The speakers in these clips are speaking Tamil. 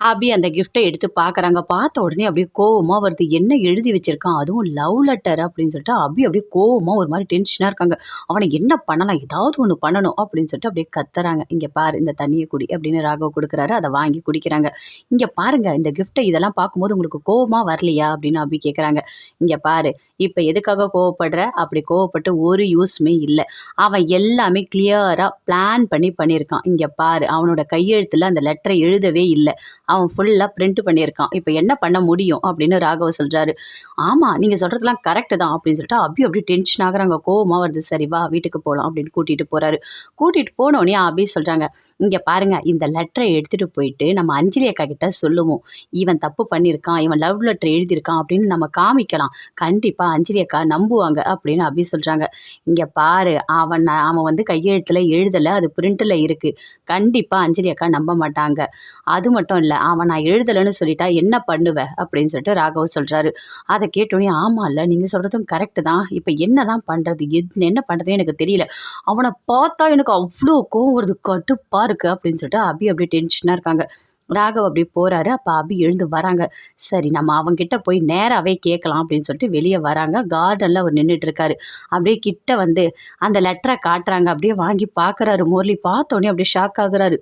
அபி அந்த கிஃப்ட்டை எடுத்து பார்க்குறாங்க. பார்த்த உடனே அப்படியே கோவமா வருது. என்ன எழுதி வச்சிருக்கான்? அதுவும் லவ் லெட்டர் அப்படின்னு சொல்லிட்டு அபி அப்படியே கோவமா ஒரு மாரி டென்ஷனா இருக்காங்க. அவன என்ன பண்ணலாம்? ஏதாவது ஒண்ணு பண்ணணும் அப்படின்னு சொல்லிட்டு அப்படியே கத்துறாங்க. "இங்க பாரு இந்த தண்ணிய குடி" அப்படின்னு ராகவ் குடுக்குறாரு. அத வாங்கி குடிக்கிறாங்க. "இங்க பாருங்க இந்த கிஃப்ட்ட இதெல்லாம் பார்க்கும்போது உங்களுக்கு கோவமா வரலையா?" அப்படின்னு அபி கேட்குறாங்க. "இங்க பாரு இப்ப எதுக்காக கோவப்படுற? அப்படி கோவப்பட்டு ஒரு யூஸுமே இல்ல. அவன் எல்லாமே கிளியரா பிளான் பண்ணி பண்ணியிருக்கான். இங்க பாரு அவனோட கையெழுத்துல அந்த லெட்டர எழுதவே இல்ல. அவன் ஃபுல்லா பிரிண்ட் பண்ணியிருக்கான். இப்ப என்ன பண்ண முடியும்?" அப்படின்னு ராகவ் சொல்றாரு. "ஆமா நீங்க சொல்றதெல்லாம் கரெக்ட் தான்" அப்படின்னு சொல்லிட்டு அபி அப்படியே டென்ஷன் ஆகுறாங்க. கோவமா வருது. "சரி வா வீட்டுக்கு போலாம்" அப்படின்னு கூட்டிட்டு போறாரு. கூட்டிட்டு போனோனே அபி சொல்றாங்க, "இங்க பாருங்க இந்த லெட்டர எடுத்துட்டு போயிட்டு நம்ம அஞ்சலி அக்கா கிட்ட சொல்லுவோம். இவன் தப்பு பண்ணியிருக்கான். இவன் லவ் லெட்டர் எழுதியிருக்கான் அப்படின்னு நம்ம காமிக்கலாம். கண்டிப்பா அஞ்சலி அக்கா நம்புவாங்க" அப்படின்னு அபி சொல்றாங்க. "இங்க பாரு அவன் வந்து கையெழுத்துல எழுதல. அது பிரிண்ட்ல இருக்கு. கண்டிப்பா அஞ்சலி அக்கா நம்ப மாட்டாங்க. அது மட்டும் இல்ல அவன் நான் எழுதலன்னு சொல்லிட்டா என்ன பண்ணுவ?" அப்படின்னு சொல்லிட்டு ராகவ் சொல்றாரு. அத கேட்டோனே ஆமால்ல நீங்க சொல்றதும் கரெக்ட் தான். இப்ப என்னதான் பண்றது? என்ன பண்றதுன்னு எனக்கு தெரியல. அவன பார்த்தா எனக்கு அவ்ளோ கோவம் வருது. கடுப்பா இருக்கு அப்படின்னு சொல்லிட்டு அபி அப்படியே டென்ஷனா இருக்காங்க. ராகவ் அப்படியே போறாரு. அப்ப அபி எழுந்து வராங்க. சரி நம்ம அவன்கிட்ட போய் நேராவே கேட்கலாம் அப்படின்னு சொல்லிட்டு வெளிய வராங்க. கார்டன்ல அவர் நின்னுட்டு இருக்காரு. அப்படியே கிட்ட வந்து அந்த லெட்டர காட்டுறாங்க. அப்படியே வாங்கி பார்க்குறாரு முரளி. பார்த்தோனே அப்படியே ஷாக் ஆகுறாரு.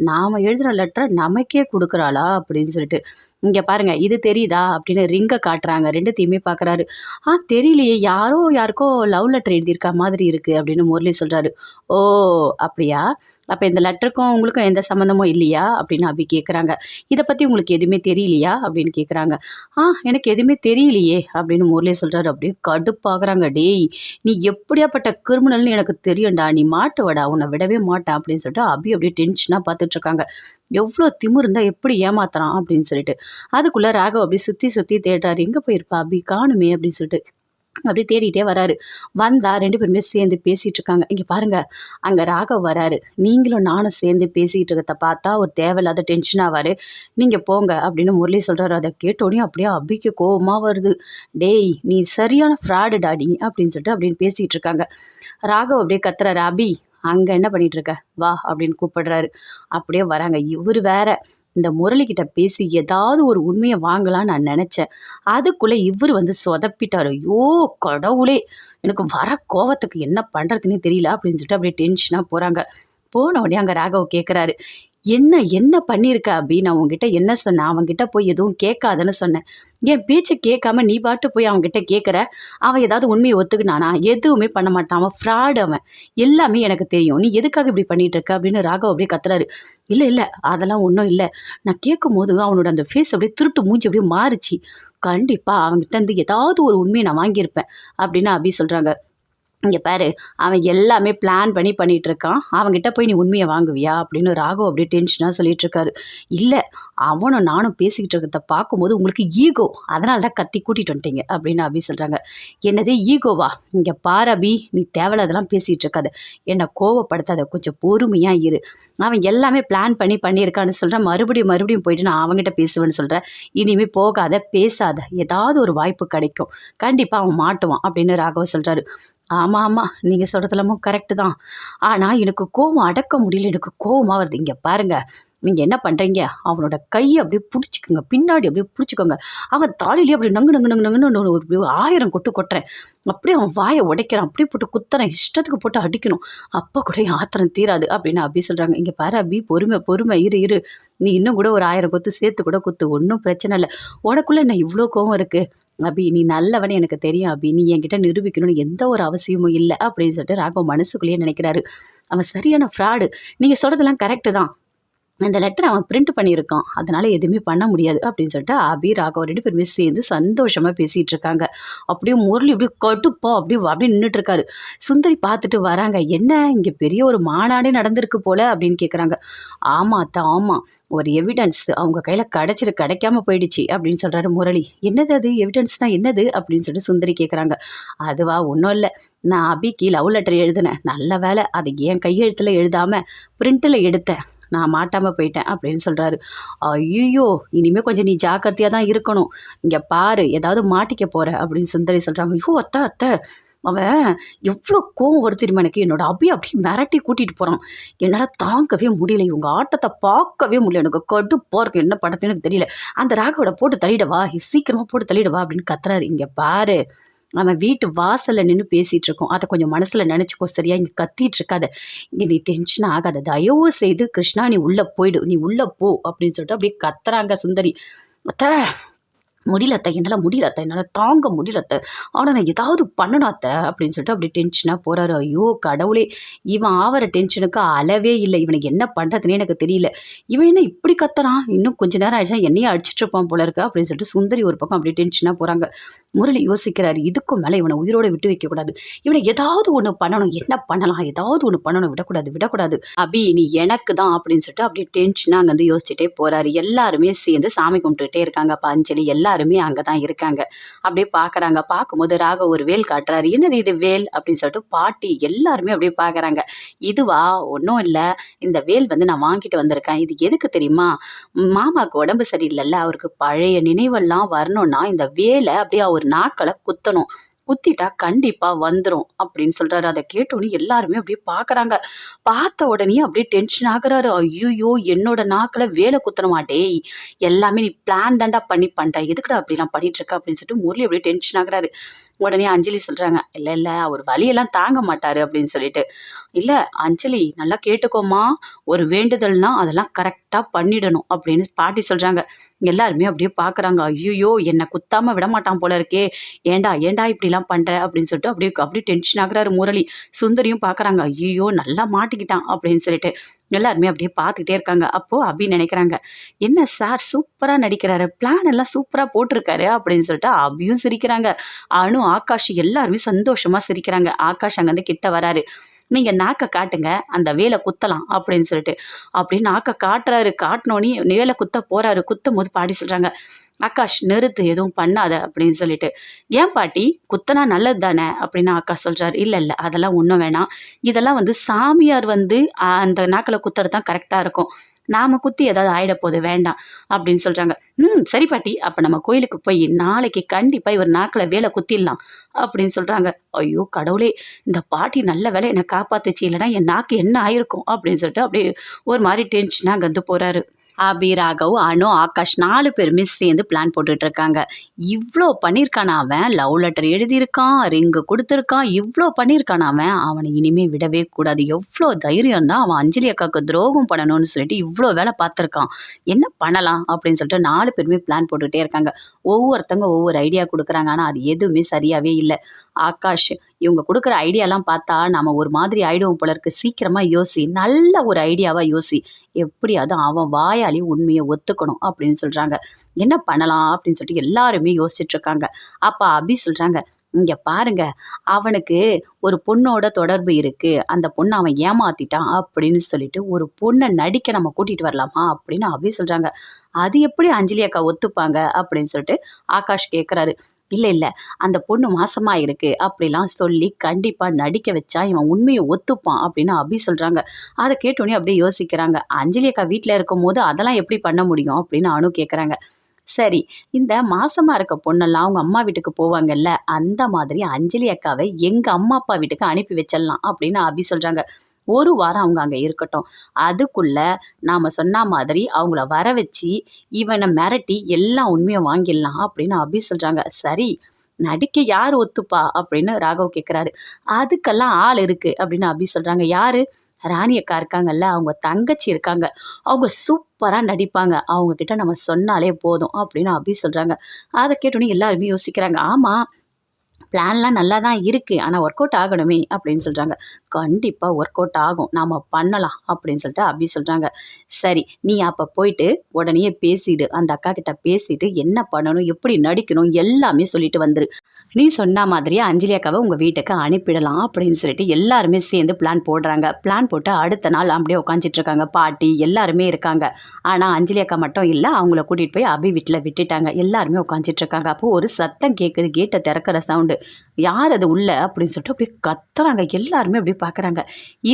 நாம எழுதுன லெட்டர நமக்கே குடுக்குறாளா? அப்படின்னு சொல்லிட்டு. "இங்க பாருங்க இது தெரியுதா?" அப்படின்னு ரிங்க காட்டுறாங்க. 2த்தையுமே பார்க்குறாரு. தெரியலையே. யாரோ யாருக்கோ லவ் லெட்டர் எழுதியிருக்கா மாதிரி இருக்கு" அப்படின்னு முரளி சொல்றாரு. "ஓ! அப்படியா? அப்ப இந்த லெட்டருக்கும் உங்களுக்கும் எந்த சம்மந்தமும் இல்லையா?" அப்படின்னு அபி கேட்குறாங்க. "இத பத்தி உங்களுக்கு எதுவுமே தெரியலையா?" அப்படின்னு கேட்குறாங்க. எனக்கு எதுவுமே தெரியலையே" அப்படின்னு முரளி சொல்றாரு. அப்படியே கடுப்பாகுறாங்க. "டேய்! நீ எப்படியாப்பட்ட கிரிமினல்னு எனக்கு தெரியும்டா. நீ மாட்டுவடா. உன்ன விடவே மாட்டேன்" அப்படின்னு சொல்லிட்டு அபி அப்படியே டென்ஷனா பார்த்துட்டு இருக்காங்க. எவ்ளோ திமிரு இருந்தா எப்படி ஏமாத்துறான் அப்படின்னு சொல்லிட்டு. அதுக்குள்ள ராகவ் அப்படியே சுத்தி சுத்தி தேடுறாரு. எங்க போயிருப்பா அபி? காணுமே அப்படின்னு சொல்லிட்டு. அப்படியே தேடிட்டே வராரு. வந்தா 2 பேருமே சேர்ந்து பேசிட்டு இருக்காங்க. இங்க பாருங்க, அங்க ராகவ் வராரு. நீங்களும் நானும் சேர்ந்து பேசிட்டு இருக்கிறத பார்த்தா ஒரு தேவையில்லாத டென்ஷன் ஆவாரு. நீங்க போங்க அப்படின்னு முரளி சொல்றாரு. அத கேட்டோனே அப்படியே அபிக்கு கோவமா வருது. "டேய் நீ சரியான ஃப்ராடுடா நீ" அப்படின்னு சொல்லிட்டு அப்படின்னு பேசிட்டு இருக்காங்க. ராகவ் அப்படியே கத்துறாரு. "அபி அங்க என்ன பண்ணிட்டு இருக்க? வா" அப்படின்னு கூப்பிடுறாரு. அப்படியே வராங்க. இவரு வேற இந்த முரளிகிட்ட பேசி ஏதாவது ஒரு உண்மைய வாங்கலாம்னு நான் நெனச்சேன். அதுக்குள்ள இவரு வந்து சொதப்பிட்டாரு. ஐயோ! கடவுளே! எனக்கு வர கோவத்துக்கு என்ன பண்றதுன்னே தெரியல அப்படின்னு சொல்லிட்டு அப்படியே டென்ஷனா போறாங்க. போன உடனே அங்க ராகவ் கேட்குறாரு. "என்ன என்ன பண்ணியிருக்க அபி? நான் உன்கிட்ட என்ன சொன்னேன்? அவன்கிட்ட போய் எதுவும் கேட்காதன்னு சொன்னேன். என் பேச்ச கேட்காம நீ பாட்டு போய் அவன்கிட்ட கேட்குற. அவன் ஏதாவது உண்மைய ஒத்துக்கினானா? எதுவுமே பண்ண மாட்டான். அவன் ஃப்ராடு அவன். எல்லாமே எனக்கு தெரியும். நீ எதுக்காக இப்படி பண்ணிட்டு இருக்க?" அப்படின்னு ராகவ் அப்படியே கத்துறாரு. "இல்ல, இல்ல. அதெல்லாம் ஒண்ணும் இல்ல. நான் கேட்கும்போது அவனோட அந்த ஃபேஸ் அப்படியே திருட்டு மூஞ்சி அப்படியே மாறுச்சு. கண்டிப்பா அவன்கிட்ட இருந்து ஏதாவது ஒரு உண்மைய நான் வாங்கியிருப்பேன்" அப்படின்னு அபி சொல்றாங்க. "இங்க பாரு, அவன் எல்லாமே பிளான் பண்ணி பண்ணிட்டு இருக்கான். அவன்கிட்ட போய் நீ உண்மைய வாங்குவியா?" அப்படின்னு ராகவ் அப்படியே டென்ஷனா சொல்லிட்டு இருக்காரு. "இல்ல, அவனும் நானும் பேசிக்கிட்டு இருக்கிறத பார்க்கும்போது உங்களுக்கு ஈகோ. அதனால தான் கத்தி கூட்டிட்டு வந்துட்டீங்க" அப்படின்னு அபி சொல்றாங்க. "என்னது ஈகோவா? இங்க பாரு அபி, நீ தேவையில்லாதெல்லாம் பேசிட்டு இருக்காத. என்ன கோவப்படுத்தாத. கொஞ்சம் பொறுமையா இரு. அவன் எல்லாமே பிளான் பண்ணி பண்ணியிருக்கான்னு சொல்றேன். மறுபடியும் மறுபடியும் போயிட்டு நான் அவன்கிட்ட பேசுவேன்னு சொல்றேன். இனிமே போகாத, பேசாத. ஏதாவது ஒரு வாய்ப்பு கிடைக்கும். கண்டிப்பா அவன் மாட்டுவான்" அப்படின்னு ராகவ் சொல்றாரு. "ஆமா, ஆமா. நீங்க சொல்றதெல்லாமும் கரெக்ட் தான். ஆனா எனக்கு கோவம் அடக்க முடியல. எனக்கு கோவமா வருது. இங்க பாருங்க, நீங்க என்ன பண்றீங்க? அவனோட கைய அப்படியே புடிச்சுக்குங்க. பின்னாடி அப்படியே புடிச்சுக்கோங்க. அவன் தலையிலேயே அப்படி நங்கு நங்கு நங்கு நங்குன்னு ஒரு 1000 கொட்டு கொட்டுறேன். அப்படியே அவன் வாய உடைக்கிறேன். அப்படியே போட்டு குத்துறேன். இஷ்டத்துக்கு போட்டு அடிக்கணும். அப்ப கூட என் ஆத்திரம் தீராது" அப்படின்னு அபி சொல்றாங்க. "இங்க பாரு அபி, பொறுமை பொறுமை. இரு இரு. நீ இன்னும் கூட ஒரு 1000 கொத்து சேர்த்து கூட குத்து. ஒண்ணும் பிரச்சனை இல்ல. உனக்குள்ள என்ன இவ்ளோ கோவம் இருக்கு? அபி நீ நல்லவன்னு எனக்கு தெரியும் அபி. நீ என்கிட்ட நிரூபிக்கணும்னு எந்த ஒரு அவசியமும் இல்ல" அப்படின்னு சொல்லிட்டு ராகவ் மனசுக்குள்ளேயே நினைக்கிறாரு. "அவன் சரியான ஃப்ராடு. நீங்க சொல்றதெல்லாம் கரெக்ட் தான். அந்த லெட்டர் அவன் பிரிண்ட் பண்ணியிருக்கான். அதனால எதுவுமே பண்ண முடியாது" அப்படின்னு சொல்லிட்டு அபி, ராகவ் 2 பேருமே சேர்ந்து சந்தோஷமா பேசிட்டு இருக்காங்க. அப்படியே முரளி அப்படியே கடுப்பா அப்படியே அப்படியே நின்னுட்டு இருக்காரு. சுந்தரி பார்த்துட்டு வராங்க. "என்ன இங்க பெரிய ஒரு மாநாடே நடந்திருக்கு போல" அப்படின்னு கேட்குறாங்க. "ஆமா அத்த, ஆமா. ஒரு எவிடன்ஸ் அவங்க கையில கிடைக்காம போயிடுச்சு" அப்படின்னு சொல்றாரு முரளி. "என்னது அது? எவிடன்ஸ்னா என்னது?" அப்படின்னு சொல்லிட்டு சுந்தரி கேட்குறாங்க. "அதுவா ஒன்றும் இல்லை. நான் அபிக்கு லவ் லெட்டர் எழுதினேன். நல்ல வேலை அதை என் கையெழுத்துல எழுதாம பிரிண்ட்டில் எடுத்தேன். நான் மாட்டாமல் போயிட்டேன் அப்படின்னு சொல்கிறாரு. ஐயோ, இனிமேல் கொஞ்சம் நீ ஜாக்கிரதையாக தான் இருக்கணும், இங்கே பாரு ஏதாவது மாட்டிக்க போகிற அப்படின்னு சுந்தரி சொல்கிறாங்க. ஐயோ அத்தை அத்தை, அவன் எவ்வளோ கோவம் வருது தெரியுமா எனக்கு, என்னோட அபி அப்படியே மிரட்டி கூட்டிகிட்டு போகிறான், என்னால் தாங்கவே முடியல, இவங்க ஆட்டத்தை பார்க்கவே முடியல, எனக்கு கடுப்பாக இருக்கு, என்ன படத்துன்னு எனக்கு தெரியல, அந்த ராகவோட போட்டு தள்ளிடவா, சீக்கிரமாக போட்டு தள்ளிடவா அப்படின்னு கத்துறாரு. இங்கே பாரு, நம்ம வீட்டு வாசலில் நின்று பேசிகிட்டு இருக்கோம், அதை கொஞ்சம் மனசில் நினச்சிக்கோ சரியா, இங்கே கத்திட்டு இருக்காத, இங்கே நீ டென்ஷன் ஆகாத, தயவு செய்து கிருஷ்ணா நீ உள்ளே போயிடு, நீ உள்ளே போ அப்படின்னு சொல்லிட்டு அப்படியே கத்துறாங்க சுந்தரி. அத்தை முடியல அத்தை, என்னால் முடியல அத்தை, என்னால் தாங்க முடியல அத்தை, ஆனால் நான் ஏதாவது பண்ணணும் அத்தை அப்படின்னு சொல்லிட்டு அப்படி டென்ஷனாக போகிறாரு. ஐயோ கடவுளே, இவன் ஆகிற டென்ஷனுக்கு அளவே இல்லை, இவனுக்கு என்ன பண்ணுறதுனே எனக்கு தெரியல, இவன் என்ன இப்படி கத்துறான், இன்னும் கொஞ்ச நேரம் ஆயிடுச்சா என்னையே அடிச்சிட்டு இருப்பான் போல இருக்கு அப்படின்னு சொல்லிட்டு சுந்தரி ஒரு பக்கம் அப்படி டென்ஷனாக போகிறாங்க. முரளி யோசிக்கிறாரு, இதுக்கும் மேலே இவனை உயிரோடு விட்டு வைக்கக்கூடாது, இவனை ஏதாவது ஒன்று பண்ணணும், என்ன பண்ணலாம், ஏதாவது ஒன்று பண்ணணும், விடக்கூடாது அபி நீ எனக்கு தான் அப்படின்னு சொல்லிட்டு அப்படியே டென்ஷனாக அங்கே வந்து யோசிச்சுட்டே போகிறாரு. எல்லாருமே சேர்ந்து சாமி கும்பிட்டுட்டே இருக்காங்க. அப்போ அஞ்சலி எல்லாருமே அங்கே தான் இருக்காங்க. அப்படியே பார்க்குறாங்க. பார்க்கும்போது ராக ஒரு வேல் காட்டுறாரு. என்னது இது வேல் அப்படின்னு சொல்லிட்டு பாட்டி எல்லாருமே அப்படியே பார்க்குறாங்க. இதுவா, ஒன்றும் இல்லை, இந்த வேல் வந்து நான் வாங்கிட்டு வந்திருக்கேன், இது எதுக்கு தெரியுமா, மாமாவுக்கு உடம்பு சரியில்லைல்ல, அவருக்கு பழைய நினைவெல்லாம் வரணும்னா இந்த வேலை அப்படியே அவர் நாக்களை குத்தணும், குத்திட்டா கண்டிப்பா வந்துரும் அப்படின்னு சொல்றாரு. அதை கேட்டோன்னே எல்லாருமே அப்படியே பார்க்கறாங்க. பார்த்த உடனே அப்படியே டென்ஷன் ஆகுறாரு. ஐயோ, என்னோட நாக்கில் வேலை குத்தணுமா டேய், எல்லாமே நீ பிளான் தாண்டா பண்ணி பண்ற, எதுக்குடா அப்படிலாம் பண்ணிட்டு இருக்க அப்படின்னு சொல்லிட்டு முரளி அப்படியே டென்ஷன் ஆகுறாரு. உடனே அஞ்சலி சொல்றாங்க, இல்ல அவர் வலியெல்லாம் தாங்க மாட்டாரு அப்படின்னு சொல்லிட்டு. இல்ல அஞ்சலி நல்லா கேட்டுக்கோமா, ஒரு வேண்டுதல்னா அதெல்லாம் கரெக்டா பண்ணிடணும் அப்படின்னு பாட்டி சொல்றாங்க. எல்லாருமே அப்படியே பார்க்கறாங்க. ஐயோ, என்னை குத்தாம விட மாட்டான் போல இருக்கே, ஏண்டா இப்படிலாம் பண்ற அப்படின்னு சொல்லிட்டு அப்படியே டென்ஷன் ஆகுறாரு முரளி. சுந்தரியும் பார்க்கறாங்க. ஐயோ நல்லா மாட்டிக்கிட்டான் அப்படின்னு சொல்லிட்டு எல்லாருமே அப்படியே பார்த்துக்கிட்டே இருக்காங்க. அப்போ அபி நினைக்கிறாங்க, என்ன சார் சூப்பரா நடிக்கிறாரு, பிளான் எல்லாம் சூப்பரா போட்டிருக்காரு அப்படின்னு சொல்லிட்டு அபியும் சிரிக்கிறாங்க. அனு, ஆகாஷ் எல்லாருமே சந்தோஷமா சிரிக்கிறாங்க. ஆகாஷ் அங்கேருந்து கிட்ட வராரு. நீங்க நாக்க காட்டுங்க, அந்த வேலை குத்தலாம் அப்படின்னு சொல்லிட்டு அப்படின்னு நாக்க காட்டுறாரு. காட்டினோன்னே வேலை குத்த போறாரு. குத்தும் போது பாட்டி சொல்றாங்க, ஆகாஷ் நிறுத்து, எதுவும் பண்ணாத அப்படின்னு சொல்லிட்டு. ஏன் பாட்டி, குத்தனா நல்லது தானே அப்படின்னு ஆகாஷ் சொல்றாரு. இல்லை அதெல்லாம் ஒன்றும் வேணாம், இதெல்லாம் வந்து சாமியார் வந்து அந்த நாக்கில் குத்துறது தான் கரெக்டாக இருக்கும், நாம குத்தி ஏதாவது ஆயிட போது வேண்டாம் அப்படின்னு சொல்றாங்க. சரி பாட்டி, அப்போ நம்ம கோயிலுக்கு போய் நாளைக்கு கண்டிப்பாக இவர் நாக்கில் வேலை குத்திடலாம் அப்படின்னு சொல்றாங்க. ஐயோ கடவுளே, இந்த பாட்டி நல்ல வேலை என்னை காப்பாத்துச்சு, இல்லைன்னா என் நாக்கு என்ன ஆயிருக்கும் அப்படின்னு சொல்லிட்டு அப்படியே ஒரு மாதிரி டென்ஷனாக அங்கேருந்து போறாரு. அபி, ராகவ், அனு, ஆகாஷ் 4 பேருமே சேர்ந்து பிளான் போட்டுட்டு இருக்காங்க. இவ்வளோ பண்ணியிருக்கான அவன், லவ் லெட்டர் எழுதியிருக்கான், ரிங்கு கொடுத்துருக்கான், இவ்வளோ பண்ணியிருக்கான அவனை இனிமே விடவே கூடாது. எவ்வளோ தைரியம் தான் அவன் அஞ்சலி அக்காவுக்கு துரோகம் பண்ணணும்னு சொல்லிட்டு இவ்வளோ வேலை பார்த்துருக்கான். என்ன பண்ணலாம் அப்படின்னு சொல்லிட்டு 4 பேருமே பிளான் போட்டுகிட்டே இருக்காங்க. ஒவ்வொருத்தங்க ஒவ்வொரு ஐடியா கொடுக்குறாங்க. ஆனால் அது எதுவுமே சரியாகவே இல்லை. ஆகாஷ், இவங்க கொடுக்குற ஐடியாலாம் பார்த்தா நம்ம ஒரு மாதிரி ஆயிடுவோம் போல இருக்கு, சீக்கிரமாக யோசி, நல்ல ஒரு ஐடியாவாக யோசி, எப்படியாவது அவன் வாயாலே உண்மையை ஒத்துக்கணும் அப்படின்னு சொல்கிறாங்க. என்ன பண்ணலாம் அப்படின்னு சொல்லிட்டு எல்லாருமே யோசிச்சுட்டு இருக்காங்க. அப்போ அபி சொல்கிறாங்க, இங்கே பாருங்க, அவனுக்கு ஒரு பொண்ணோட தொடர்பு இருக்குது, அந்த பொண்ணை அவன் ஏமாத்திட்டான் அப்படின்னு சொல்லிட்டு ஒரு பொண்ணை நடிக்க நம்ம கூட்டிகிட்டு வரலாமா அப்படின்னு அபி சொல்கிறாங்க. அது எப்படி அஞ்சலி அக்கா ஒத்துப்பாங்க அப்படின்னு சொல்லிட்டு ஆகாஷ் கேட்குறாரு. இல்லை அந்த பொண்ணு மாசமாக இருக்குது அப்படிலாம் சொல்லி கண்டிப்பாக நடிக்க வச்சா இவன் உண்மையை ஒத்துப்பான் அப்படின்னு அபி சொல்கிறாங்க. அதை கேட்டோன்னே அப்படியே யோசிக்கிறாங்க. அஞ்சலி அக்கா வீட்டில் இருக்கும் போது அதெல்லாம் எப்படி பண்ண முடியும் அப்படின்னு அனு கேட்குறாங்க. சரி, இந்த மாசமா இருக்க பொண்ணெல்லாம் அவங்க அம்மா வீட்டுக்கு போவாங்கல்ல, அந்த மாதிரி அஞ்சலி அக்காவை எங்கள் அம்மா அப்பா வீட்டுக்கு அனுப்பி வச்சிடலாம் அப்படின்னு அபி சொல்கிறாங்க. ஒரு வாரம் அவங்க அங்கே இருக்கட்டும், அதுக்குள்ள நாம் சொன்ன மாதிரி அவங்கள வர வச்சு இவனை மிரட்டி எல்லா உண்மையை வாங்கிடலாம் அப்படின்னு அபி சொல்கிறாங்க. சரி, நடிக்க யார் ஒத்துப்பா அப்படின்னு ராகவ் கேட்குறாரு. அதுக்கெல்லாம் ஆள் இருக்குது அப்படின்னு அபி சொல்கிறாங்க. யார்? ராணி அக்கா இருக்காங்கல்ல, அவங்க தங்கச்சி இருக்காங்க, அவங்க சூப்பராக நடிப்பாங்க, அவங்கக்கிட்ட நம்ம சொன்னாலே போதும் அப்படின்னு அபி சொல்கிறாங்க. அதை கேட்டோன்னே எல்லாருமே யோசிக்கிறாங்க. ஆமாம், பிளான்லாம் நல்லா தான் இருக்குது, ஆனால் ஒர்க் அவுட் ஆகணுமே அப்படின்னு சொல்கிறாங்க. கண்டிப்பாக ஒர்க் அவுட் ஆகும், நாம் பண்ணலாம் அப்படின்னு சொல்லிட்டு அபி சொல்கிறாங்க. சரி, நீ அப்போ போயிட்டு உடனே பேசிடு, அந்த அக்கா கிட்ட பேசிட்டு என்ன பண்ணணும், எப்படி நடிக்கணும் எல்லாமே சொல்லிட்டு வந்துரு. நீ சொன்ன மாதிரியே அஞ்சலி அக்காவை உங்கள் வீட்டுக்கு அனுப்பிடலாம் அப்படின்னு சொல்லிட்டு எல்லாருமே சேர்ந்து பிளான் போடுறாங்க. பிளான் போட்டு அடுத்த நாள் அப்படியே உட்காந்துட்ருக்காங்க. பாட்டி எல்லாருமே இருக்காங்க. ஆனால் அஞ்சலி அக்கா மட்டும் இல்லை, அவங்கள கூட்டிகிட்டு போய் அபி வீட்டில் விட்டுட்டாங்க. எல்லாருமே உட்காந்துட்ருக்காங்க. அப்போது ஒரு சத்தம் கேட்குது, கேட்டை திறக்கிற சவுண்டு. யார் அது உள்ள அப்படின்னு சொல்லிட்டு அப்படியே கத்துறாங்க. எல்லாருமே அப்படி பார்க்குறாங்க.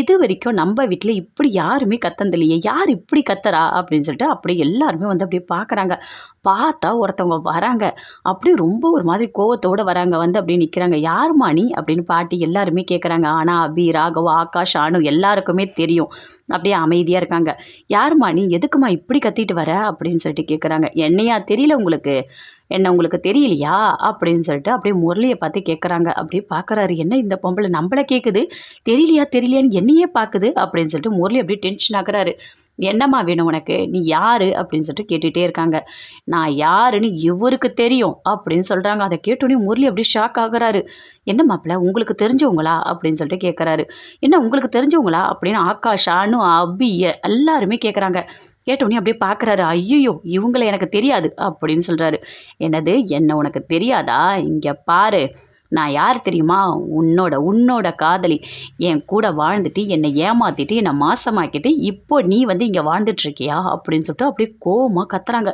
இது வரைக்கும் நம்ம வீட்டில் இப்படி யாருமே கத்தந்தில்லையே, யார் இப்படி கத்துறா அப்படின்னு சொல்லிட்டு அப்படியே எல்லாருமே வந்து அப்படியே பார்க்குறாங்க. பார்த்தா ஒருத்தவங்க வராங்க. அப்படியே ரொம்ப ஒரு மாதிரி கோவத்தோடு வராங்க. வந்து அப்படியே நிற்கிறாங்க. யாரும்மா நீ அப்படின்னு பாட்டி எல்லாருமே கேட்குறாங்க. ஆனால் அபி, ராகவ், ஆகாஷ், அனு எல்லாருக்குமே தெரியும். அப்படியே அமைதியாக இருக்காங்க. யாரும்மா நீ, எதுக்குமா இப்படி கத்திட்டு வர அப்படின்னு சொல்லிட்டு கேட்குறாங்க. என்னையா தெரியல உங்களுக்கு, என்ன உங்களுக்கு தெரியலையா அப்படின்னு சொல்லிட்டு அப்படியே முரளியை பார்த்து கேட்குறாங்க. அப்படியே பார்க்குறாரு, என்ன இந்த பொம்பளை நம்மளை கேட்குது, தெரியலையான்னு என்னையே பார்க்குது அப்படின்னு சொல்லிட்டு முரளி அப்படியே டென்ஷன் ஆகுறாரு. என்னம்மா வேணும் உனக்கு, நீ யார் அப்படின்னு சொல்லிட்டு கேட்டுகிட்டே இருக்காங்க. நான் யாருன்னு இவருக்கு தெரியும் அப்படின்னு சொல்கிறாங்க. அதை கேட்டோன்னே முரளி அப்படியே ஷாக் ஆகுறாரு. என்ன மாப்பிள்ள, உங்களுக்கு தெரிஞ்சவங்களா அப்படின்னு சொல்லிட்டு கேட்குறாரு. என்ன உங்களுக்கு தெரிஞ்சவங்களா அப்படின்னு ஆகாஷ், அனு, அபி எல்லாருமே கேட்குறாங்க. கேட்டோன்னே அப்படியே பார்க்குறாரு. ஐயோ, இவங்களை எனக்கு தெரியாது அப்படின்னு சொல்கிறாரு. என்னது, என்ன உனக்கு தெரியாதா, இங்கே பாரு, நான் யார் தெரியுமா, உன்னோட காதலி. என் கூட வாழ்ந்துட்டு என்னை ஏமாற்றிட்டு என்னை மாசமாக்கிட்டு இப்போ நீ வந்து இங்கே வாழ்ந்துட்டுருக்கியா அப்படின்னு சொல்லிட்டு அப்படியே கோவமாக கத்துறாங்க.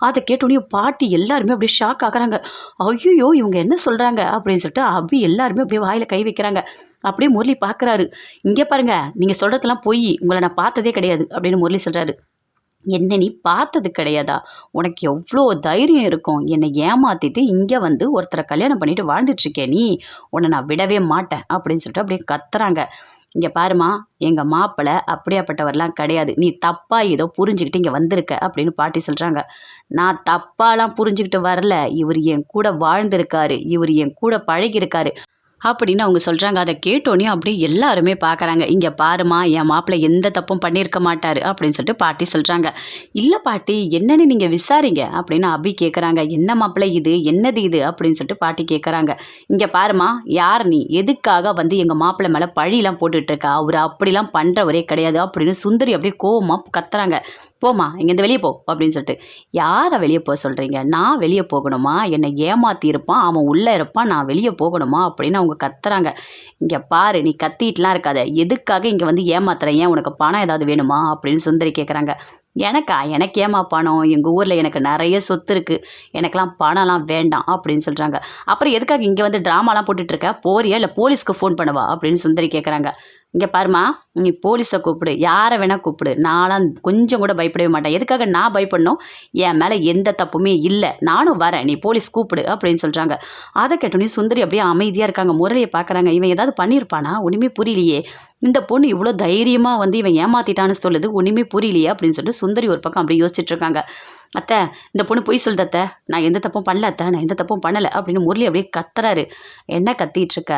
அதை கேட்டோன்னே பாட்டி எல்லாருமே அப்படியே ஷாக் ஆகுறாங்க. ஐயோ, இவங்க என்ன சொல்கிறாங்க அப்படின்னு சொல்லிட்டு அபி எல்லாருமே அப்படியே வாயில் கை வைக்கிறாங்க. அப்படியே முரளி பார்க்குறாரு. இங்கே பாருங்கள், நீங்கள் சொல்கிறதெல்லாம் பொய், உங்களை நான் பார்த்ததே கிடையாது அப்படின்னு முரளி சொல்கிறாரு. என்ன நீ பார்த்தது கிடையாதா, உனக்கு எவ்வளோ தைரியம் இருக்கும், என்னை ஏமாற்றிட்டு இங்கே வந்து ஒருத்தரை கல்யாணம் பண்ணிட்டு வாழ்ந்துட்டுருக்கே நீ, உன்னை நான் விடவே மாட்டேன் அப்படின்னு சொல்லிட்டு அப்படியே கத்துறாங்க. இங்கே பாருமா, எங்கள் மாப்பிள்ளை அப்படியாப்பட்டவரெலாம் கிடையாது, நீ தப்பாக ஏதோ புரிஞ்சுக்கிட்டு இங்கே வந்திருக்க அப்படின்னு பாட்டி சொல்கிறாங்க. நான் தப்பாலாம் புரிஞ்சுக்கிட்டு வரல, இவர் என் கூட வாழ்ந்திருக்காரு, இவர் என் கூட பழகியிருக்காரு அப்படின்னு அவங்க சொல்கிறாங்க. அதை கேட்டோன்னே அப்படியே எல்லாருமே பார்க்குறாங்க. இங்கே பாருமா, என் மாப்பிள்ளை எந்த தப்பும் பண்ணியிருக்க மாட்டார் அப்படின்னு சொல்லிட்டு பாட்டி சொல்கிறாங்க. இல்லை பாட்டி, என்னன்னு நீங்கள் விசாரிங்க அப்படின்னு அபி கேட்குறாங்க. என்ன மாப்பிள்ளை இது, என்னது இது அப்படின்னு சொல்லிட்டு பாட்டி கேட்குறாங்க. இங்கே பாருமா, யார் நீ, எதுக்காக வந்து எங்கள் மாப்பிள்ளை மேலே பழியெலாம் போட்டுட்ருக்கா, அவர் அப்படிலாம் பண்ணுறவரே கிடையாது அப்படின்னு சுந்தரி அப்படியே கோவமாக கத்துறாங்க. போமா, இங்கேருந்து வெளியே போ அப்படின்னு சொல்லிட்டு. யாரை வெளியே போக சொல்கிறீங்க, நான் வெளியே போகணுமா, என்னை ஏமாற்றி இருப்பான், அவன் உள்ளே இருப்பான், நான் வெளியே போகணுமா அப்படின்னு அவங்க கத்துறாங்க. இங்கே பாரு, நீ கத்திட்டுலாம் இருக்காத, எதுக்காக இங்கே வந்து ஏமாத்துறேன், ஏன் உனக்கு பணம் ஏதாவது வேணுமா அப்படின்னு சுந்தரி கேட்குறாங்க. எனக்கு ஏமா பணம், எங்கள் ஊரில் எனக்கு நிறைய சொத்து இருக்குது, எனக்கெல்லாம் பணம்லாம் வேண்டாம் அப்படின்னு சொல்கிறாங்க. அப்புறம் எதுக்காக இங்கே வந்து ட்ராமாலாம் போட்டுட்ருக்க, போறியா இல்லை போலீஸ்க்கு ஃபோன் பண்ணவா அப்படின்னு சுந்தரி கேட்குறாங்க. இங்கே பாருமா, நீ போலீஸை கூப்பிடு, யாரை வேணால் கூப்பிடு, நான்லாம் கொஞ்சம் கூட பயப்படவே மாட்டேன், எதுக்காக நான் பயப்படணும், என் மேலே எந்த தப்புமே இல்லை, நானும் வரேன், நீ போலீஸ் கூப்பிடு அப்படின்னு சொல்கிறாங்க. அதை கேட்டோன்னே சுந்தரி அப்படியே அமைதியாக இருக்காங்க. முரளியை பார்க்குறாங்க. இவன் ஏதாவது பண்ணியிருப்பானா, ஒன்றுமே புரியலையே, இந்த பொண்ணு இவ்வளோ தைரியமாக வந்து இவன் ஏமாற்றிட்டான்னு சொல்லுது, ஒன்றுமே புரியலையே அப்படின்னு சொல்லிட்டு சுந்தரி ஒரு பக்கம் அப்படியே யோசிச்சுட்ருக்காங்க. அத்தை, இந்த பொண்ணு பொய் சொல்லுது அத்தை, நான் எந்த தப்பும் பண்ணல அத்தை, நான் எந்த தப்பும் பண்ணலை அப்படின்னு முரளி அப்படியே கத்துறாரு. என்ன கத்திகிட்ருக்க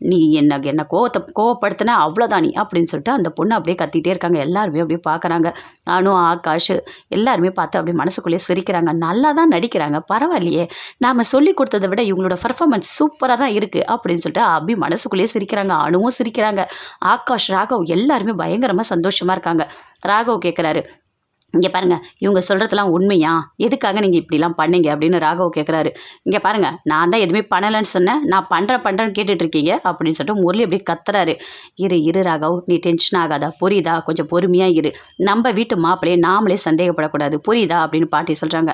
நீ, என்ன கோவப்படுத்தின அவ்வளோதான் நீ அப்படின்னு சொல்லிட்டு அந்த பொண்ணு அப்படியே கத்திகிட்டே இருக்காங்க. எல்லாருமே அப்படியே பார்க்குறாங்க. அனு, ஆகாஷ் எல்லாருமே பார்த்து அப்படியே மனசுக்குள்ளேயே சிரிக்கிறாங்க. நல்லா தான் நடிக்கிறாங்க, பரவாயில்லையே, நாம் சொல்லி கொடுத்ததை விட இவங்களோட பர்ஃபார்மன்ஸ் சூப்பராக தான் இருக்குது அப்படின்னு சொல்லிட்டு அப்படி மனசுக்குள்ளேயே சிரிக்கிறாங்க. அனுவும் சிரிக்கிறாங்க. ஆகாஷ், ராகவ் எல்லாருமே பயங்கரமாக சந்தோஷமாக இருக்காங்க. ராகவ் கேட்குறாரு, இங்கே பாருங்கள், இவங்க சொல்கிறதெல்லாம் உண்மையா, எதுக்காக நீங்கள் இப்படிலாம் பண்ணீங்க அப்படின்னு ராகவ் கேட்குறாரு. இங்கே பாருங்கள், நான் தான் எதுவுமே பண்ணலைன்னு சொன்னேன், நான் பண்ணுறேன்னு கேட்டுட்ருக்கீங்க அப்படின்னு சொல்லிட்டு முரளி அப்படியே கத்துறாரு. இரு ராகவ், நீ டென்ஷன் ஆகாதா, புரியுதா, கொஞ்சம் பொறுமையாக இரு, நம்ம வீட்டு மாப்பிள்ளையே நாமளே சந்தேகப்படக்கூடாது, புரியுதா அப்படின்னு பாட்டி சொல்கிறாங்க.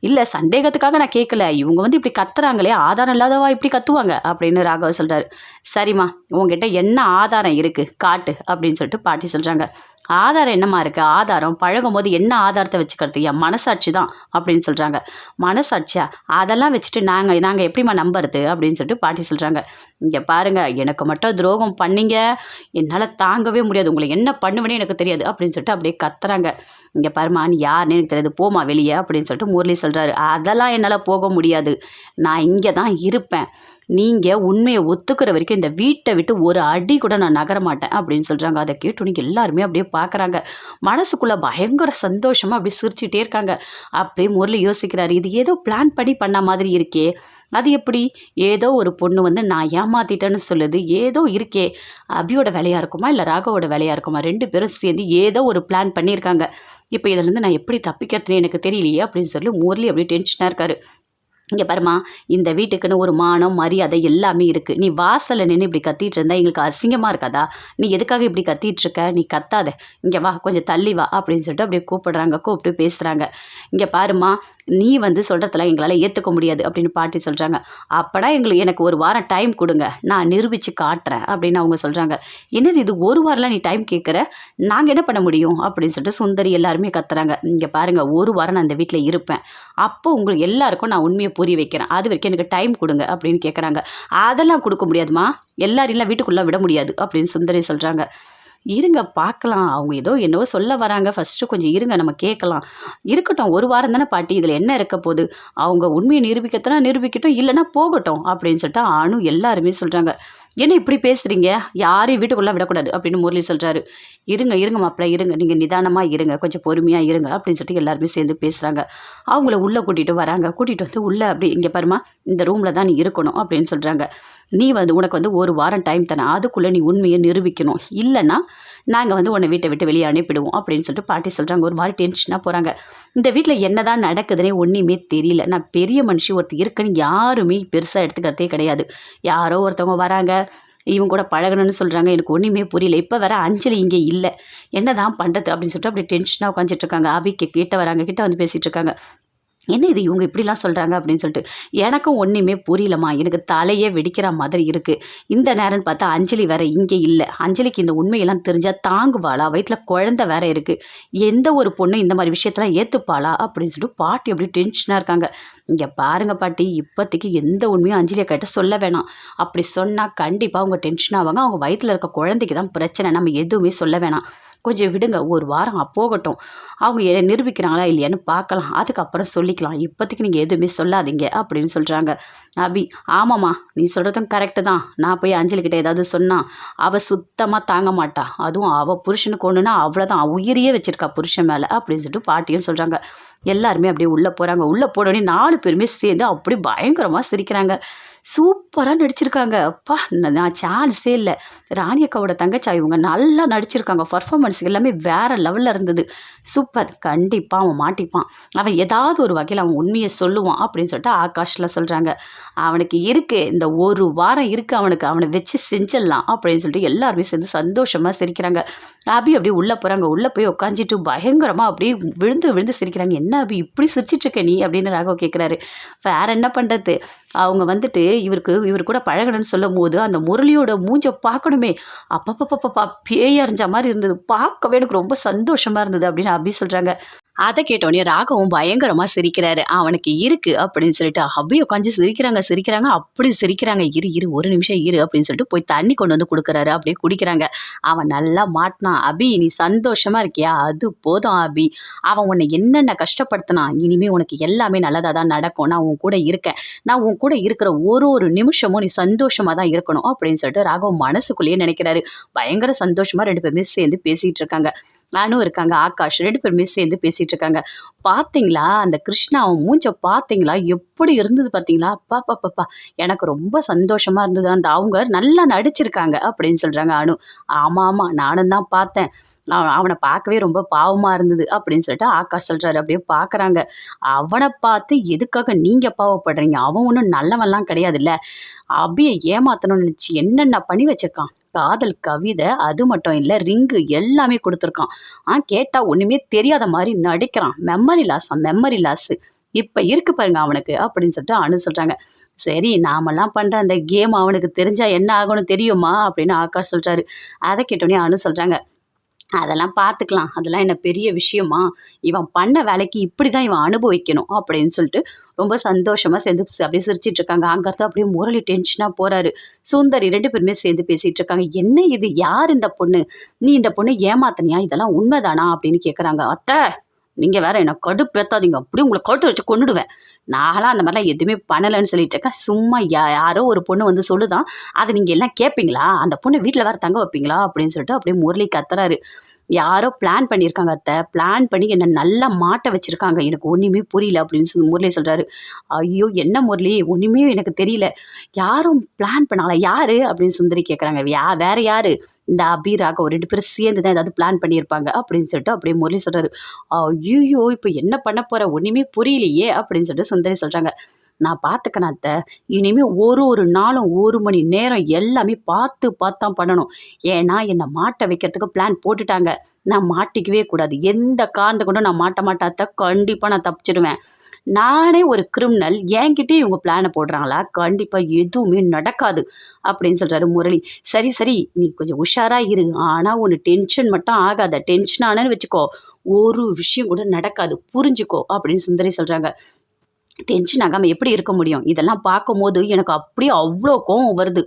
இல்லை, சந்தேகத்துக்காக நான் கேட்கல, இவங்க வந்து இப்படி கத்துறாங்களே, ஆதாரம் இல்லாதவா இப்படி கத்துவாங்க அப்படின்னு ராகவ் சொல்கிறாரு. சரிம்மா, உங்ககிட்ட என்ன ஆதாரம் இருக்குது காட்டு அப்படின்னு சொல்லிட்டு பாட்டி சொல்கிறாங்க. ஆதாரம் என்னம்மா இருக்குது, ஆதாரம் பழகும் போது என்ன ஆதாரத்தை வச்சுக்கிறது, என் மனசாட்சி தான் அப்படின்னு சொல்கிறாங்க. மனசாட்சியா, அதெல்லாம் வச்சுட்டு நாங்கள் எப்படிம்மா நம்புறது அப்படின்னு சொல்லிட்டு பாட்டி சொல்கிறாங்க. இங்கே பாருங்கள், எனக்கு மட்டும் துரோகம் பண்ணீங்க, என்னால் தாங்கவே முடியாது, உங்களை என்ன பண்ணுவேனே எனக்கு தெரியாது அப்படின்னு சொல்லிட்டு அப்படியே கத்துறாங்க. இங்கே பாருமா, நீ யாருன்னு எனக்கு தெரியாது, போமா வெளியே அப்படின்னு சொல்லிட்டு முரளி சொல்கிறாரு. அதெல்லாம் என்னால் போக முடியாது, நான் இங்கே தான் இருப்பேன், நீங்கள் உண்மையை ஒத்துக்கிற வரைக்கும் இந்த வீட்டை விட்டு ஒரு அடி கூட நான் நகர மாட்டேன் அப்படின்னு சொல்கிறாங்க. அதை கேட்டு எல்லாருமே அப்படியே பார்க்குறாங்க. மனசுக்குள்ளே பயங்கர சந்தோஷமாக அப்படியே சிரிச்சுட்டே இருக்காங்க. அப்படியே முரளி யோசிக்கிறாரு, இது ஏதோ பிளான் பண்ணி பண்ண மாதிரி இருக்கே, அது எப்படி, ஏதோ ஒரு பொண்ணு வந்து நான் ஏமாற்றிட்டேன்னு சொல்லுது, ஏதோ இருக்கே, அபியோட வேலையாக இருக்குமா இல்லை ராகவோட வேலையாக இருக்குமா, ரெண்டு பேரும் சேர்ந்து ஏதோ ஒரு பிளான் பண்ணியிருக்காங்க, இப்போ இதிலேருந்து நான் எப்படி தப்பிக்கிறதுன்னு எனக்கு தெரியலையே அப்படின்னு சொல்லி முரளி அப்படியே டென்ஷனாக இருக்காரு. இங்கே பாரும்மா, இந்த வீட்டுக்குன்னு ஒரு மானம், மரியாதை எல்லாமே இருக்குது. நீ வாசல்ல நின்று இப்படி கத்திட்டு இருந்தா எங்களுக்கு அசிங்கமாக இருக்காதா? நீ எதுக்காக இப்படி கத்திட்டு இருக்க? நீ கத்தாத. இங்கே வா, கொஞ்சம் தள்ளி வா அப்படின்னு சொல்லிட்டு அப்படியே கூப்பிடுறாங்க. கூப்பிட்டு பேசுகிறாங்க. இங்கே பாரும்மா, நீ வந்து சொல்கிறதெல்லாம் எங்களால் ஏற்றுக்க முடியாது அப்படின்னு பாட்டி சொல்கிறாங்க. அப்படா எனக்கு ஒரு வாரம் டைம் கொடுங்க, நான் நிரூபித்து காட்டுறேன் அப்படின்னு அவங்க சொல்கிறாங்க. என்னது இது, ஒரு வாரம்லாம் நீ டைம் கேட்குற? நாங்கள் என்ன பண்ண முடியும் அப்படின்னு சொல்லிட்டு சுந்தரி எல்லாருமே கத்துறாங்க. இங்கே பாருங்கள், ஒரு வாரம் நான் இந்த வீட்டில் இருப்பேன். அப்போ உங்களுக்கு எல்லாருக்கும் நான் உண்மையை புரிய வைக்கிறேன். அது வரைக்கும் எனக்கு டைம் கொடுங்க அப்படின்னு கேட்குறாங்க. அதெல்லாம் கொடுக்க முடியாதுமா, எல்லாரையும் வீட்டுக்குள்ளே விட முடியாது அப்படின்னு சுந்தரி சொல்கிறாங்க. இருங்க பார்க்கலாம், அவங்க ஏதோ என்னவோ சொல்ல வராங்க, ஃபஸ்ட்டு கொஞ்சம் இருங்க, நம்ம கேட்கலாம். இருக்கட்டும், ஒரு வாரம் தானே பாட்டி, இதில் என்ன இருக்க போகுது? அவங்க உண்மையை நிரூபிக்கத்தனா நிரூபிக்கட்டும், இல்லைன்னா போகட்டும் அப்படின்னு சொல்லிட்டு அனு எல்லாருமே சொல்கிறாங்க. என்ன இப்படி பேசுகிறீங்க? யாரையும் வீட்டுக்குள்ளே விடக்கூடாது அப்படின்னு முரளி சொல்கிறாரு. இருங்க இருங்க மாப்பிள்ளை, இருங்க, நீங்கள் நிதானமாக இருங்க, கொஞ்சம் பொறுமையாக இருங்க அப்படின்னு சொல்லிட்டு எல்லாருமே சேர்ந்து பேசுகிறாங்க. அவங்கள உள்ளே கூட்டிகிட்டு வராங்க. கூட்டிகிட்டு வந்து உள்ளே அப்படி, இங்கே பாருமா, இந்த ரூமில் தான் நீ இருக்கணும் அப்படின்னு சொல்கிறாங்க. நீ வந்து உனக்கு வந்து ஒரு வாரம் டைம் தானே, அதுக்குள்ளே நீ உண்மையை நிரூபிக்கணும், இல்லைன்னா நாங்கள் வந்து உன்னை வீட்டை விட்டு வெளியே அனுப்பிடுவோம் அப்படின்னு சொல்லிட்டு பாட்டி சொல்கிறாங்க. ஒரு மாதிரி டென்ஷனாக போகிறாங்க. இந்த வீட்டில் என்ன தான் நடக்குதுன்னே ஒன்றுமே தெரியல. நான் பெரிய மனுஷி ஒருத்தர் இருக்குன்னு யாருமே பெருசாக எடுத்துக்கிறதே கிடையாது. யாரோ ஒருத்தவங்க வராங்க, இவங்க கூட பழகணும்னு சொல்கிறாங்க. எனக்கு ஒன்றுமே புரியல. இப்போ வர அஞ்சலி இங்கே இல்லை, என்ன தான் பண்ணுறது அப்படின்னு சொல்லிட்டு அப்படி டென்ஷனாக உட்காந்துட்டு இருக்காங்க. அபி கிட்ட வராங்க, கிட்ட வந்து பேசிகிட்டு இருக்காங்க. என்ன இது இவங்க இப்படிலாம் சொல்கிறாங்க அப்படின்னு சொல்லிட்டு. எனக்கும் ஒன்றுமே புரியலம்மா, எனக்கு தலையே வெடிக்கிற மாதிரி இருக்குது. இந்த நேரம்னு பார்த்தா அஞ்சலி வேற இங்கே இல்லை. அஞ்சலிக்கு இந்த உண்மையெல்லாம் தெரிஞ்சால் தாங்குவாளா? வயிற்றில் குழந்தை வேற இருக்குது. எந்த ஒரு பொண்ணு இந்த மாதிரி விஷயத்தெல்லாம் ஏற்றுப்பாளா அப்படின்னு சொல்லிட்டு பாட்டி அப்படி டென்ஷனாக இருக்காங்க. இங்கே பாருங்கள் பாட்டி, இப்போதைக்கு எந்த உண்மையும் அஞ்சலியை கிட்ட சொல்ல வேணாம். அப்படி சொன்னால் கண்டிப்பாக அவங்க டென்ஷன் ஆவாங்க. அவங்க வயிற்றில் இருக்க குழந்தைக்கு தான் பிரச்சனை. நம்ம எதுவுமே சொல்ல வேணாம், கொஞ்சம் விடுங்க, ஒரு வாரம் போகட்டும், அவங்க நிரூபிக்கிறாங்களா இல்லையான்னு பார்க்கலாம், அதுக்கப்புறம் சொல்லிக்கலாம். இப்போதைக்கு நீங்கள் எதுவுமே சொல்லாதீங்க அப்படின்னு சொல்கிறாங்க. அபி, ஆமாம்மா, நீ சொல்கிறதும் கரெக்டு தான். நான் போய் அஞ்சலிக்கிட்ட ஏதாவது சொன்னால் அவள் சுத்தமாக தாங்க மாட்டா. அதுவும் அவள் புருஷனுக்கு ஒன்றுனா அவ்வளோதான், உயிரியே வச்சிருக்கா புருஷன் மேலே அப்படின்னு சொல்லிட்டு பாட்டியும் சொல்கிறாங்க. எல்லாருமே அப்படியே உள்ளே போகிறாங்க. உள்ளே போனோடனே 4 பேருமே சேர்ந்து அப்படி பயங்கரமாக சிரிக்கிறாங்க. சூப்பராக நடிச்சிருக்காங்க. அப்பா, நான் சான்ஸே இல்லை. ராணி அக்காவோட தங்கச்சா இவங்க நல்லா நடிச்சிருக்காங்க. பர்ஃபார்மன்ஸ் எல்லாமே வேறு லெவலில் இருந்தது. சூப்பர், கண்டிப்பாக அவன் மாட்டிப்பான், அவன் ஏதாவது ஒரு வகையில் அவன் உண்மையை சொல்லுவான் அப்படின்னு சொல்லிட்டு ஆகாஷில் சொல்கிறாங்க. அவனுக்கு இருக்குது, இந்த ஒரு வாரம் இருக்குது அவனுக்கு, அவனை வச்சு செஞ்சிடலாம் அப்படின்னு சொல்லிட்டு எல்லாருமே சேர்ந்து சந்தோஷமாக சிரிக்கிறாங்க. அபி அப்படியே உள்ளே போகிறாங்க. உள்ளே போய் உட்காந்துட்டு பயங்கரமாக அப்படியே விழுந்து விழுந்து சிரிக்கிறாங்க. என்ன அபி இப்படி சிரிச்சிட்ருக்க நீ அப்படின்னு ராகவ் கேட்குறாரு. வேற என்ன பண்ணுறது, அவங்க வந்துட்டு இவர் கூட பழகணும்னு சொல்லும் போது அந்த முரளியோட மூஞ்சை பார்க்கணுமே, அப்பப்பப்பப்பா பேய் அறிஞ்ச மாதிரி இருந்தது, பார்க்கவே எனக்கு ரொம்ப சந்தோஷமாக இருந்தது அப்படின்னு அபி சொல்கிறாங்க. அதை கேட்டோடனே ராகவும் பயங்கரமாக சிரிக்கிறாரு. அவனுக்கு இருக்குது அப்படின்னு சொல்லிட்டு அபி உட்காந்து சிரிக்கிறாங்க, அப்படி சிரிக்கிறாங்க. இரு ஒரு நிமிஷம் இரு அப்படின்னு சொல்லிட்டு போய் தண்ணி கொண்டு வந்து கொடுக்குறாரு. அப்படியே குடிக்கிறாங்க. அவன் நல்லா மாட்டினான். அபி, நீ சந்தோஷமாக இருக்கியா? அது போதும் அபி, அவன் உன்னை என்னென்ன கஷ்டப்படுத்தினான், இனிமேல் உனக்கு எல்லாமே நல்லதாக தான் நடக்கும். நான் உன் கூட இருக்கேன், நான் உன் கூட இருக்கிற ஒரு நிமிஷமும் நீ சந்தோஷமாக தான் இருக்கணும் அப்படின்னு சொல்லிட்டு ராகவ் மனசுக்குள்ளேயே நினைக்கிறாரு. பயங்கர சந்தோஷமாக 2 பேருமே சேர்ந்து பேசிகிட்டு இருக்காங்க. நானும் இருக்காங்க, ஆகாஷ், 2 பேருமே சேர்ந்து பேசிகிட்டு இருக்காங்க. பார்த்தீங்களா அந்த கிருஷ்ணா, அவன் மூஞ்ச பார்த்தீங்களா எப்படி இருந்தது பார்த்தீங்களா? அப்பா, எனக்கு ரொம்ப சந்தோஷமாக இருந்தது. அவங்க நல்லா நடிச்சிருக்காங்க அப்படின்னு சொல்கிறாங்க அனு. ஆமாம், நானும் தான் பார்த்தேன், அவனை பார்க்கவே ரொம்ப பாவமாக இருந்தது அப்படின்னு சொல்லிட்டு ஆகாஷ் சொல்கிறாரு. அப்படியே பார்க்குறாங்க. அவனை பார்த்து எதுக்காக நீங்கள் பாவப்படுறீங்க? அவன் ஒன்றும் நல்லவன்லாம் கிடையாதுல்ல. அபியை ஏமாற்றணும்னு நினச்சி என்னென்ன பண்ணி வச்சிருக்கான். காதல் கவிதை, அது மட்டும் இல்லை, ரிங்கு எல்லாமே கொடுத்துருக்கான். கேட்டால் ஒன்றுமே தெரியாத மாதிரி நடிக்கிறான். மெமரி லாஸு இப்போ இருக்கு பாருங்க அவனுக்கு அப்படின்னு சொல்லிட்டு அனு சொல்கிறாங்க. சரி, நாமெல்லாம் பண்ணுற அந்த கேம் அவனுக்கு தெரிஞ்சால் என்ன ஆகணும் தெரியுமா அப்படின்னு ஆகாஷ் சொல்கிறாரு. அதை கேட்டோடனே அனு சொல்கிறாங்க, அதெல்லாம் பார்த்துக்கலாம், அதெல்லாம் என்ன பெரிய விஷயமா, இவன் பண்ண வேலைக்கு இப்படி தான் இவன் அனுபவிக்கணும் அப்படின்னு சொல்லிட்டு ரொம்ப சந்தோஷமாக சேர்ந்து அப்படியே சிரிச்சிட்டு இருக்காங்க. அங்கேருந்து அப்படியே முரளி டென்ஷனாக போகிறாரு. சுந்தரி 2 பேருமே சேர்ந்து பேசிகிட்டு இருக்காங்க. என்ன இது, யார் இந்த பொண்ணு, நீ இந்த பொண்ணு ஏமாத்தனியா, இதெல்லாம் உண்மைதானா அப்படின்னு கேட்குறாங்க. அத்தை, நீங்கள் வேற என்ன கடுப்பேற்றாதீங்க, அப்படியே உங்களை கழுத்து வச்சு கொண்டுடுவேன். நான்லாம் அந்த மாதிரிலாம் எதுவுமே பண்ணலைன்னு சொல்லிட்டு இருக்கேன். சும்மா யாரோ ஒரு பொண்ணு வந்து சொல்லுதான், அதை நீங்கள் எல்லாம் கேட்பீங்களா? அந்த பொண்ணு வீட்டில் வேறு தங்க வைப்பீங்களா அப்படின்னு சொல்லிட்டு அப்படியே முரளி கத்துறாரு. யாரோ பிளான் பண்ணியிருக்காங்க அத்தை, பிளான் பண்ணி என்னை நல்லா மாட்ட வச்சுருக்காங்க, எனக்கு ஒன்றுமே புரியல அப்படின்னு சொல்லி முரளி சொல்கிறாரு. ஐயோ, என்ன முரளி, ஒன்றுமே எனக்கு தெரியல, யாரும் பிளான் பண்ணாங்களா, யார் அப்படின்னு சுந்தரி கேட்குறாங்க. வேற யார், இந்த அபி ராகவ் 2 பேரும் சேர்ந்து தான் ஏதாவது பிளான் பண்ணியிருப்பாங்க அப்படின்னு சொல்லிட்டு அப்படியே முரளி சொல்கிறாரு. ஐயோ, இப்போ என்ன பண்ண போகிற, ஒன்றுமே புரியலையே அப்படின்னு சொல்லிட்டு சுந்தரி சொல்கிறாங்க. நான் பார்த்துக்கிறேன் அத்தை. இனிமே ஒரு நாளும் 1 மணி நேரம் எல்லாமே பார்த்து தான் பண்ணணும். ஏன்னா என்ன மாட்ட வைக்கிறதுக்கு பிளான் போட்டுட்டாங்க. நான் மாட்டிக்கவே கூடாது. எந்த காரணத்த கொண்டும் நான் மாட்ட மாட்டேன் அத்தை. கண்டிப்பா நான் தப்பிச்சுடுவேன். நானே ஒரு கிரிமினல். என்கிட்டயே இவங்க பிளான போடுறாங்களா? கண்டிப்பா எதுவுமே நடக்காது." அப்படின்னு சொல்றாரு முரளி. "சரி, சரி. நீ கொஞ்சம் உஷாரா இரு. ஆனா ஒண்ணு டென்ஷன் மட்டும் ஆகாத. டென்ஷன் ஆனேன்னு வச்சுக்கோ, ஒரு விஷயம் கூட நடக்காது. புரிஞ்சுக்கோ." அப்படின்னு சுந்தரி சொல்றாங்க. டென்ஷன் ஆகாம எப்படி இருக்க முடியும்? இதெல்லாம் பார்க்கும்போது எனக்கு அப்படியே அவ்ளோ கோவம் வருது."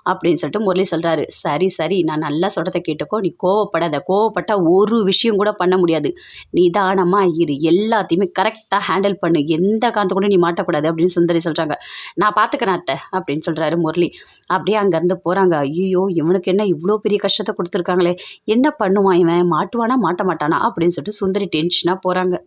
அப்படின்னு சொல்லிட்டு முரளி சொல்றாரு. "சரி, சரி. நான் நல்லா சொல்றத கேட்டுக்கோ. நீ கோவப்படாத. கோவப்பட்டா ஒரு விஷயம் கூட பண்ண முடியாது. நிதானமா இரு. எல்லாத்தையுமே கரெக்ட்டா ஹேண்டில் பண்ணு. எந்த காரணத்த கொண்டும் நீ மாட்டக்கூடாது." அப்படின்னு சுந்தரி சொல்றாங்க. "நான் பார்த்துக்கிறேன் அத்தை." அப்படின்னு சொல்றாரு முரளி. அப்படியே அங்கேருந்து போறாங்க. ஐய்யயோ! இவனுக்கு என்ன இவ்ளோ பெரிய கஷ்டத்த குடுத்துருக்காங்களே! என்ன பண்ணுவான் இவன்? மாட்டுவானா? மாட்ட மாட்டானா? அப்படின்னு சொல்லிட்டு சுந்தரி டென்ஷனா போறாங்க.